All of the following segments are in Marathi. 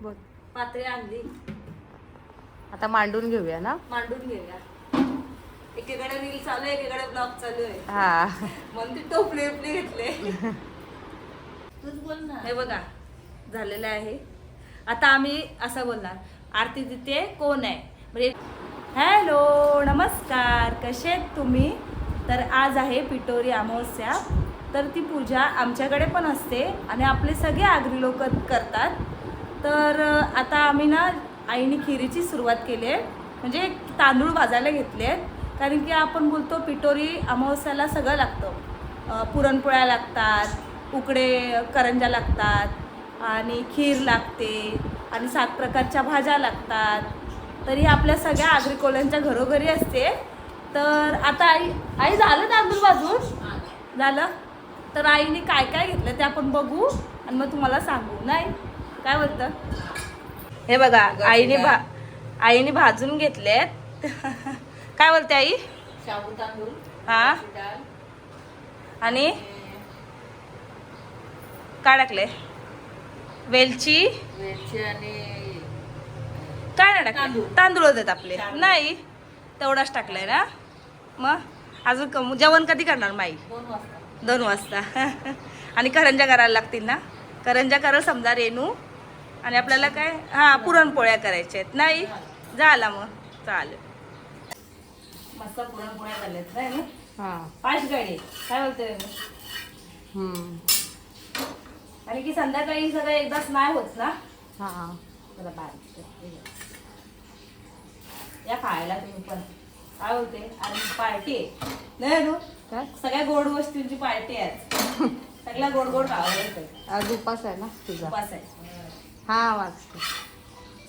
बोल. पात्रे आणली, आता मांडून घेऊया ना. मांडून घेऊया. एकीकडे रील चालू आहे, एकीकडे ब्लॉग चालू आहे. हा म्हणून ती टोपले घेतले. तूच बोल ना. हे बघा झालेलं आहे. आता आम्ही असं बोलणार, आरती तिथे कोण आहे म्हणजे. हॅलो नमस्कार, कसे आहेत तुम्ही. तर आज आहे पिठोरी अमावस्या. तर ती पूजा आमच्याकडे पण असते आणि आपले सगळे आगरी लोक करतात. तर आता आम्ही ना आईने खिरीची सुरुवात केली आहे, म्हणजे तांदूळ भाजायला घेतले आहेत. कारण की आपण बोलतो पिठोरी अमावस्याला सगळं लागतं. पुरणपोळ्या लागतात, उकडे करंजा लागतात आणि खीर लागते आणि 7 प्रकारच्या भाज्या लागतात. तरी आपल्या सगळ्या आगरी कोल्यांच्या घरोघरी असते. तर आता आई झालं तांदूळ भाजून झालं. तर आईने काय काय घेतलं ते आपण बघू आणि मग तुम्हाला सांगू. नाही काय बोलतं. हे बघा आईने भाजून घेतलेत. काय बोलते आई. शाबू तांदूळ, हा डाळ आणि काय टाकले. वेलची आणि काय नाही टाकले. तांदूळ होते आपले. नाही तेवढाच टाकलाय ना. मग अजून जेवण कधी करणार माई. 2 2 वाजता. वाजता. आणि करंजा करायला लागतील ना. करंजा करायला समजा रेणू. आणि आपल्याला काय पुरणपोळ्या करायच्या आहेत. नाही झाला मग चालेल. मस्त पुरणपोळ्या झाल्यात नाही ना. हा 5 गाडी काय बोलते रेणू. आणि की संध्याकाळी सगळं एकदाच नाही होत ना. हा जरा बारीक या खायला तुम्ही पण. काय बोलते. आणि पार्टी आहे नाही नो. काय सगळ्या गोड वस्तूंची पार्टी आहे. सगळ्या गोड गोड खावं येते. आज उपास आहे ना तुझा. उपास आहे. हा वाचते.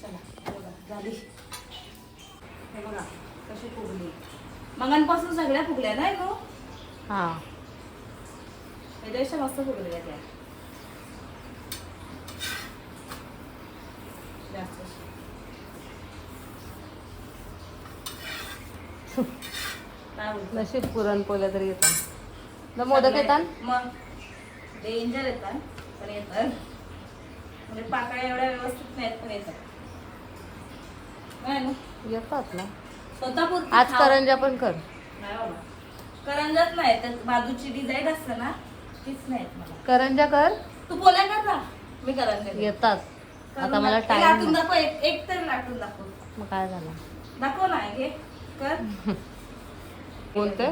चला हे बघा झाली. हे बघा कशी फुगली. मगांपासून सगळ्या फुगल्या नाही नो. हा त्याच्यापेक्षा मस्त फुगल्या त्या जास्त. काय बोलतो. नशीब पुरणपोळ्या तरी येतात. मोदक येतात. मग डेंजर येतात पण येतात. म्हणजे पाकळ्या एवढ्या व्यवस्थित नाहीत पण येतात. नाही ना. येतात ना. स्वतःपुरती आज खाव. करंजा पण कर. नाही बाबा करंजाच नाही तर बाजूची डिझाईन असते ना तीच नाही येत मला. करंजा कर. तू बोलाय कर ना. मी करंजा करते. येतात. आता मला लाटून टाइम दाखव. एक तरी लाटून दाखव. मग काय झालं. दाखव ना. घे कर. बोलते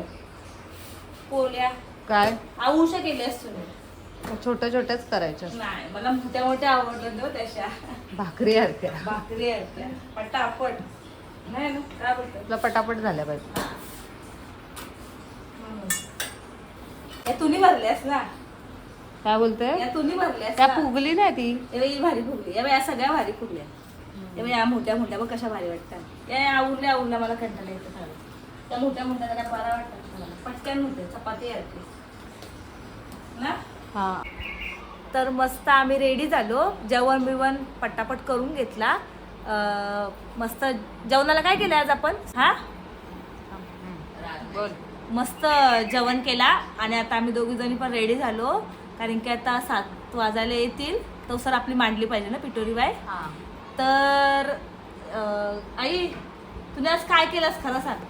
पोल्या काय आऊशा केल्यास तुम्ही. छोट्या छोट्याच करायच्या. नाही मला मोठ्या मोठ्या आवडल्या ना तशा. भाकरी हरक्या. भाकरी आहेत त्या पटापट. नाही ना काय बोलतो. तुला पटापट झाल्या पाहिजे. या तुनी भरल्यास ना. काय बोलते. या तुनी भरल्यास त्या ना. फुगली नाही ती. ही भारी फुगली. या सगळ्या भारी फुगल्या. या मोठ्या मोठ्या बघ कशा भारी वाटतात. या आवडल्या मला कंटाळा येतो खायला. त्या मोठ्या मोठ्या काय बरा वाटतात मला. पटकन होते चपाती आहे ना. हा तर मस्त आम्ही रेडी झालो. जेवण बिवण पटापट करून घेतला. मस्त जेवणाला काय केलं आज आपण. हा बोल. मस्त जेवण केला आणि आता आम्ही दोघी जणी पण रेडी झालो. कारण की आता 7 वाजायला येतील. तो सर आपली मांडली पाहिजे ना पिठोरी बाय. तर आई तुने आज काय केलंस खरं सांग.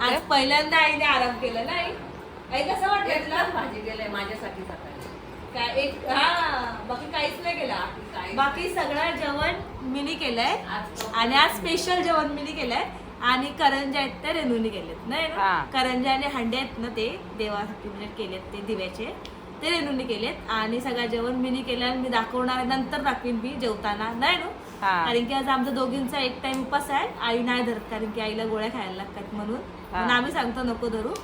आज पहिल्यांदा आईने आराम केला ना. आई कसं वाटलं तुला. भाजी गेलंय माझ्यासाठी सकाळी. काय एक बाकी काहीच नाही केला. बाकी सगळं जेवण मीनी केलंय आणि आज स्पेशल जेवण मीनी केलंय. आणि करंजा आहेत त्या रेणूने केलेत नाही ना. करंजा आणि हांडे आहेत ना ते देवासाठी म्हणजे केलेत ते दिव्याचे ते रेणूने केलेत. आणि सगळं जेवण मीनी केलं आणि मी दाखवणार नंतर दाखवीन मी जेवताना नाही ना. कारण की आज आमचा दोघींचा एक टाइम उपास आहे. आई नाही धरत कारण की आईला गोळ्या खायला लागतात म्हणून आम्ही सांगतो नको धरू.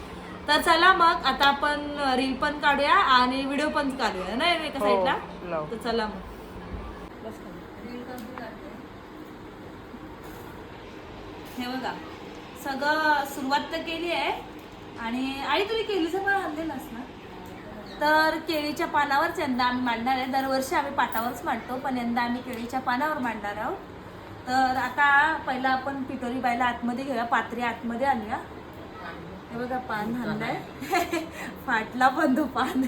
तर चला मग आता आपण रील पण काढूया आणि व्हिडिओ पण काढूया नाही एका साईडला. तर चला मग. हे बघा सगळं सुरुवात तर केली आहे. आणि आई तुला केळीचं पण आणलेलंच ना. तर केळीच्या पानावरच यंदा आम्ही मांडणार आहे. दरवर्षी आम्ही पाटावरच मांडतो पण यंदा आम्ही केळीच्या पानावर मांडणार आहोत. तर आता पहिला आपण पिठोरी बायला आतमध्ये घेऊया. पात्री आतमध्ये आणूया. हे बघा पान आणलंय. फाटला पण तो पान.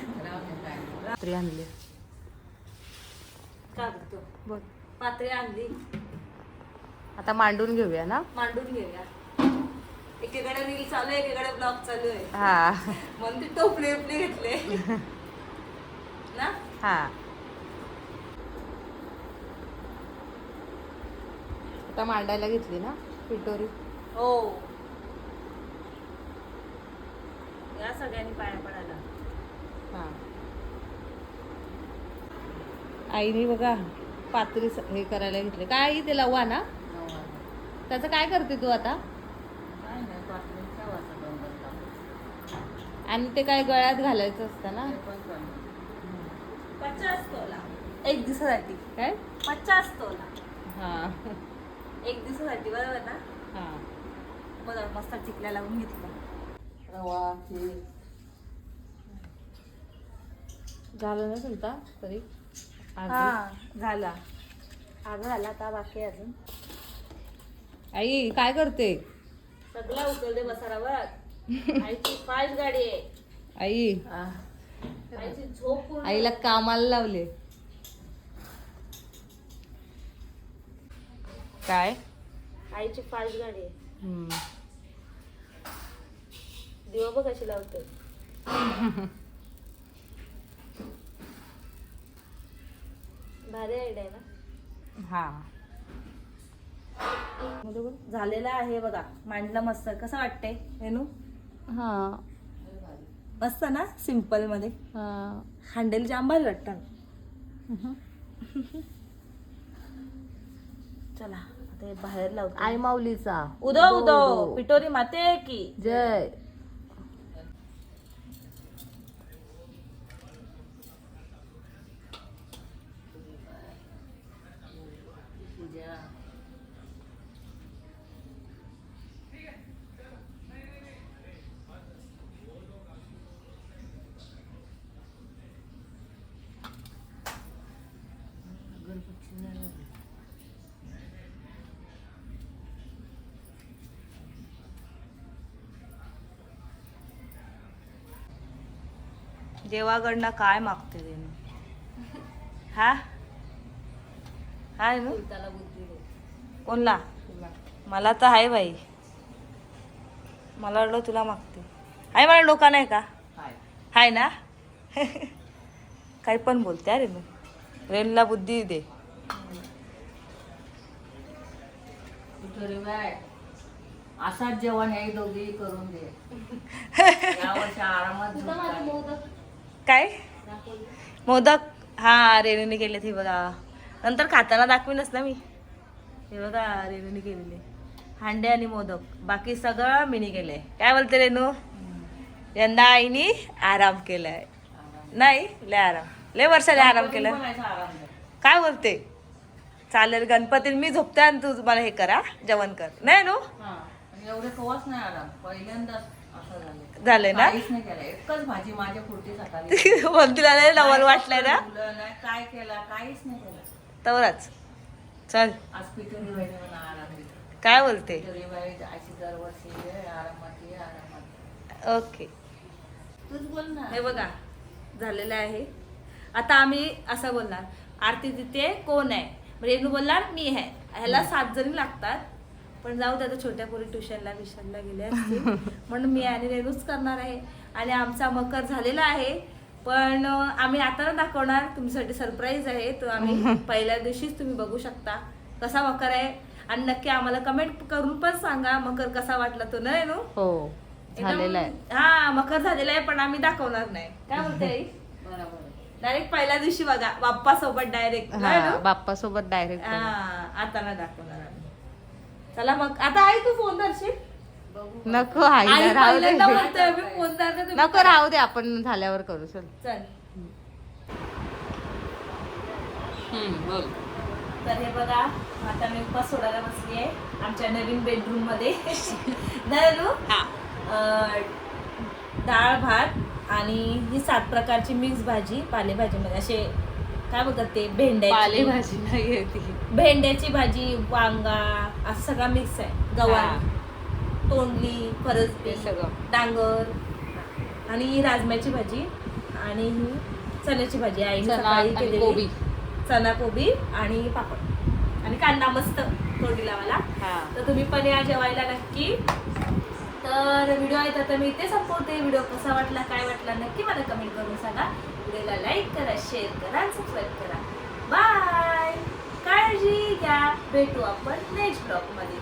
पात्री आणली. काय बोलतो. बोल. पातळी आणली, आता मांडून घेऊया ना. मांडून घेऊया. एकीकडे रील चालू आहे, एकीकडे ब्लॉग चालू आहे. हा म्हणून ती टोपले घेतले ना. हा आता मांडायला घेतली ना पिटोरी. हो, या सगळ्यांनी पाया पडायला. हा आईने बघा पातळी हे करायला घेतले. काय आई ते लवा ना, त्याचं काय करते तू आता? काय नाही, पातळी ठेवायचं 2-2 तास. आणि ते काय गळ्यात घालायचं असतं ना. ते पण चांगलं. 50 तोला एक दिवसासाठी. काय? 50 तोला हा एक दिवसासाठी, बरोबर ना. हा बघा मस्त चिकल्या लावून घेतलं. रवा, खीर. झालं ना तुमचा तरी? हा झाला, आज झाला, आता बाकी आहे अजून. आई काय करते? सगळा उचलते बसारावर. आईची फास्ट गाडी आहे. आई आईची झोप पूर्ण. आईला कामाला लावले. काय? आईची फास्ट गाडी आहे. हम्म. दिवा बघ कशी लावते. भारी आयडिया आहे ना. हा झालेला आहे बघा, मांडलं मस्त. कसं वाटतंय रेनू? हा मस्त ना, सिंपल मध्ये. हा हँडल जाम भारी वाटतं. चला आता हे बाहेर लावतो. आई माऊलीचा उदो उदो पिटोरी माते की जय. पूजा. गणपती झाला. देवाकडनं काय मागते रेनू? हा हाय ना. त्याला बुद्धी दे. कोणला? मला तर आहे बाई. मला वाटलं तुला मागते. आहे, मला डोका नाही का? हाय. हाय ना. काही पण बोलते अरे मी. रेनूला बुद्धी दे. पिठोरी बाय, असाच जेवण हे दोघी करून दे. यावर्षी आरामात झोपतात. काय मोदक? हा रेणूने केले ते बघा. नंतर खाताना दाखवीनच ना मी. हे बघा रेणूने केलेले हांडे आणि मोदक. बाकी सगळं मीनी केलंय. काय बोलते रेणू? यंदा आईनी आराम केलाय. नाही लय आराम, लय वर्षाने आराम केलाय. आराम दे. काय बोलते? चालेल, गणपती मी झोपते आणि तू मला हे करा, जेवण कर. नाही नो हा, आणि एवढे कवाच नाही आराम. पहिल्यांदाच असं झालं. झालंय ना. काहीच नाही केलं, एकच भाजी माझ्या पुरती सकाळी. म्हणतीला लय नवल वाटलंय ना. नाही काय केला, काहीच नाही केलं. तवरच चल. आज पिठोरी बाईने मला आराम दिला. काय बोलते? पिठोरी बाई अशी दरवर्षी ये, आरामात ये, आरामात. ओके. तूच बोल ना. हे बघा झालेलं आहे. आता आम्ही असं बोलणार, आरती तिथे कोण आहे? रेणू बोलणार मी आहे. ह्याला 7 जणी लागतात. पण जाऊ दे, आता छोट्या पोरी ट्युशनला विशालला गेले असतील म्हणून मी आणि रेणूच करणार आहे. आणि आमचा मकर झालेला आहे. पण आम्ही आता ना दाखवणार, तुमच्यासाठी सरप्राईज आहे. तो आम्ही पहिल्या दिवशीच तुम्ही बघू शकता कसा मकर आहे. आणि नक्की आम्हाला कमेंट करून पण सांगा मकर कसा वाटला तो. ना रेणू? हो झालेला आहे. हा मकर झालेला आहे, पण आम्ही दाखवणार नाही. काय बोलते आई? बरोबर. डायरेक्ट पहिल्या दिवशी बघा, बाप्पा सोबत डायरेक्ट. बाप्पा सोबत डायरेक्ट. आता ना दाखवणार आम्ही. चला मग आता आई तू फोन धरशील? बघू. नको आई आईला राहू दे. पहिल्यांदा म्हणतोय मी फोन धरते, तुम्ही नको करा. राहू दे, आपण झाल्यावर करू. चल चल. बोल. तर हे बघा, आता मी उपास सोडायला बसली आहे आमच्या नवीन बेडरूम मध्ये. नरेनू? डाळ भात आणि ही 7 प्रकारची मिक्स भाजी, पालेभाजीमध्ये असे काय बोलतात ते, भेंड्याची पालेभाजी नाही आहे ती. भेंड्याची भाजी, वांगा असं सगळं मिक्स आहे. गवार, तोंडली, फरसबी, सगळं डांगर आणि ही राजम्याची भाजी आणि ही चण्याची भाजी. आईने चणा सकाळी आणि केलेली. कोबी. चना, कोबी आणि पापड. कांदा मस्त तोंडी लावायला. हा. तर तुम्ही पण या जेवायला नक्की. तर व्हिडिओ आहे तर मी इथे संपवते. व्हिडिओ कसा वाटला काय वाटला नक्की मला कमेंट करून सांगा. व्हिडिओला लाईक करा, शेअर करा आणि सबस्क्राईब करा. बाय. काळजी घ्या. भेटू आपण नेक्स्ट ब्लॉग मध्ये.